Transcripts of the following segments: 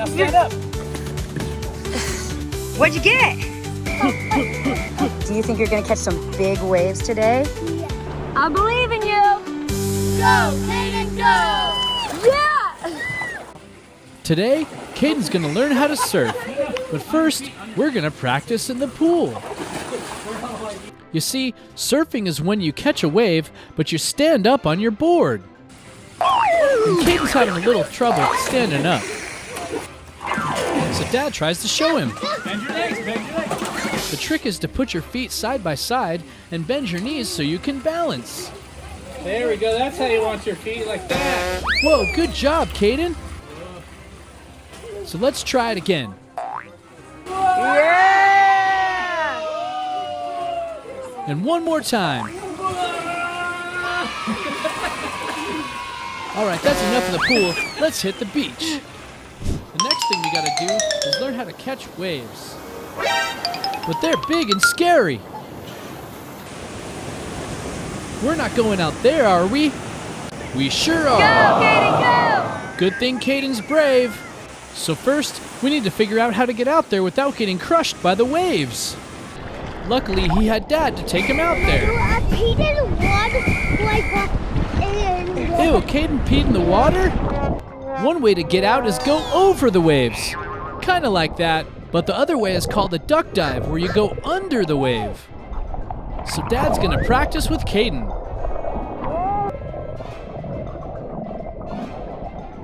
Now stand up. What'd you get? Do you think you're gonna catch some big waves today? Yeah. I believe in you. Go, Kaiden, go! Yeah! Today, Kaiden's gonna learn how to surf. But first, we're gonna practice in the pool. You see, surfing is when you catch a wave, but you stand up on your board. And Kaiden's having a little trouble standing up. So Dad tries to show him. Bend your legs, bend your legs. The trick is to put your feet side by side and bend your knees so you can balance. There we go. That's how you want your feet, like that. Whoa, good job, Kaiden. So let's try it again. Yeah! And one more time. All right, that's enough of the pool. Let's hit the beach. The next thing we gotta do is learn how to catch waves. But they're big and scary. We're not going out there, are we? We sure are. Go, Kaiden, go! Good thing Kaiden's brave. So first, we need to figure out how to get out there without getting crushed by the waves. Luckily, he had Dad to take him out there. Kaiden Ew, Kaiden peed in the water? One way to get out is go over the waves. Kinda like that, but the other way is called a duck dive, where you go under the wave. So Dad's gonna practice with Kaiden.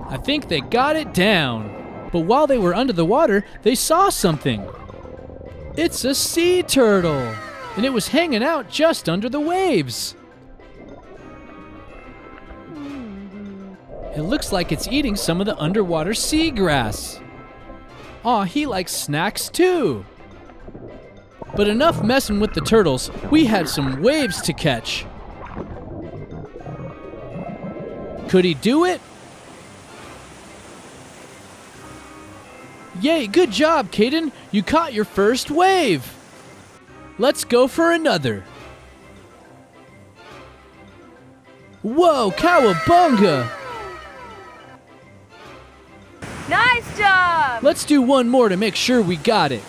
I think they got it down. But while they were under the water, they saw something. It's a sea turtle, and it was hanging out just under the waves. It looks like it's eating some of the underwater seagrass. Aw, he likes snacks too. But enough messing with the turtles. We had some waves to catch. Could he do it? Yay, good job, Kaiden. You caught your first wave. Let's go for another. Whoa, cowabunga! Nice job! Let's do one more to make sure we got it.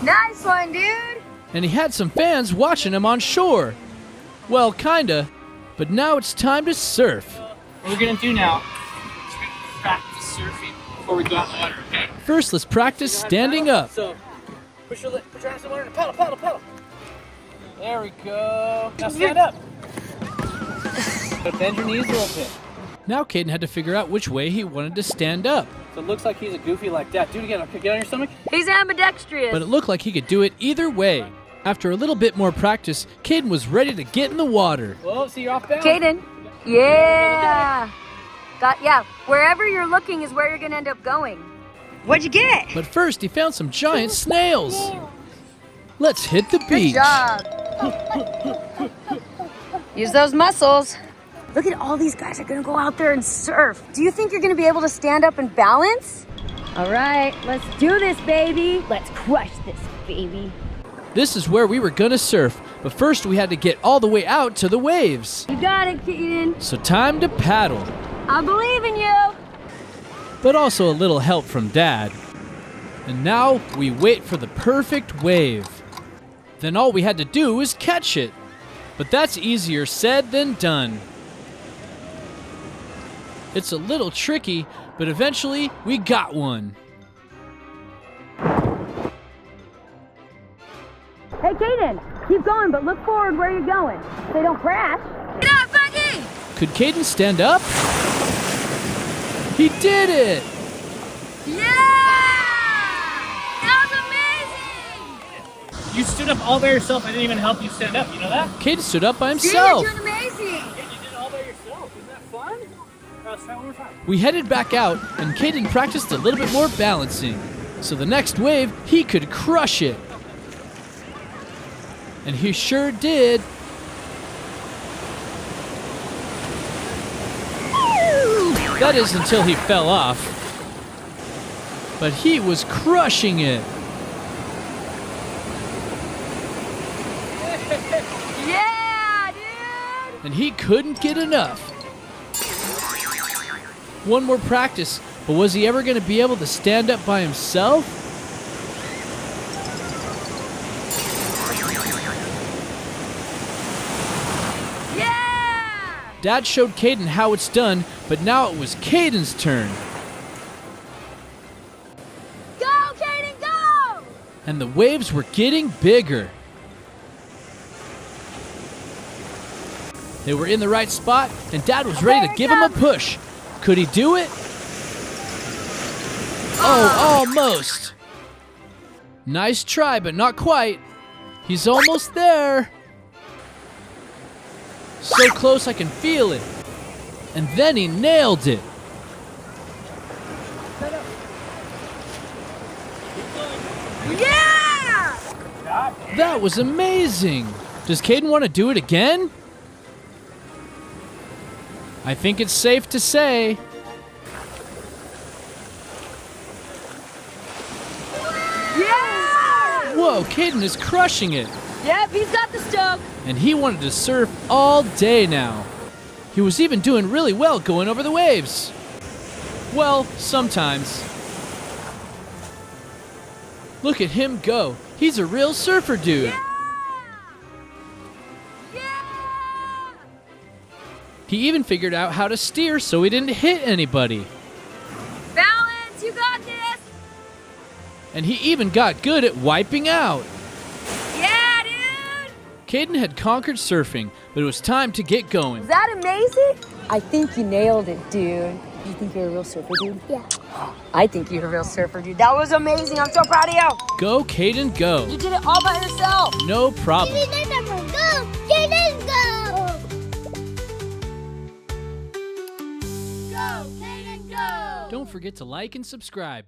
Nice one, dude! And he had some fans watching him on shore. Well, kinda. But now it's time to surf. What we're gonna do now is we're gonna practice surfing before we go out in the water, okay? First, let's practice standing up. So, put your hands in the water and paddle, paddle, paddle. There we go. Now stand up. But bend your knees a little bit. Now Kaiden had to figure out which way he wanted to stand up. So it looks like he's a goofy like that. Do it again. Okay, get on your stomach. He's ambidextrous. But it looked like he could do it either way. After a little bit more practice, Kaiden was ready to get in the water. Whoa, see, you're off balance. Kaiden. Yeah. Yeah, wherever you're looking is where you're gonna end up going. What'd you get? But first, he found some giant snails. Let's hit the beach. Good job. Use those muscles. Look at all these guys are gonna go out there and surf. Do you think you're gonna be able to stand up and balance? All right, let's do this, baby. Let's crush this, baby. This is where we were gonna surf, but first we had to get all the way out to the waves. You got it, Kaiden. So time to paddle. I believe in you. But also a little help from Dad. And now we wait for the perfect wave. Then all we had to do was catch it. But that's easier said than done. It's a little tricky, but eventually we got one. Hey, Kaiden, keep going, but look forward where you're going. So they don't crash. Get out, buggy! Could Kaiden stand up? He did it! Yeah! That was amazing! You stood up all by yourself. I didn't even help you stand up. You know that? Kaiden stood up by You're himself. doing amazing! Yeah, you did it all by yourself. Isn't that fun? Let's try one more time. We headed back out, and Kaiden practiced a little bit more balancing. So the next wave, he could crush it. And he sure did. That is until he fell off. But he was crushing it. Yeah, dude! And he couldn't get enough. One more practice, but was he ever going to be able to stand up by himself? Yeah! Dad showed Kaiden how it's done, but now it was Kaiden's turn. Go, Kaiden, go! And the waves were getting bigger. They were in the right spot, and Dad was ready to give him a push. Could he do it? Oh, almost. Nice try, but not quite. He's almost there. So close I can feel it. And then he nailed it. Yeah! That was amazing. Does Kaiden want to do it again? I think it's safe to say. Yeah! Whoa, Kaiden is crushing it. Yep, he's got the stroke. And he wanted to surf all day now. He was even doing really well going over the waves. Well, sometimes. Look at him go. He's a real surfer dude. He even figured out how to steer so he didn't hit anybody. Balance, you got this. And he even got good at wiping out. Yeah, dude. Kaiden had conquered surfing, but it was time to get going. Is that amazing? I think you nailed it, dude. You think you're a real surfer, dude? Yeah. I think you're a real surfer, dude. That was amazing. I'm so proud of you. Go, Kaiden, go. You did it all by yourself. No problem. Kaiden, go! Kaiden, go! Go, Kaiden, go! Don't forget to like and subscribe.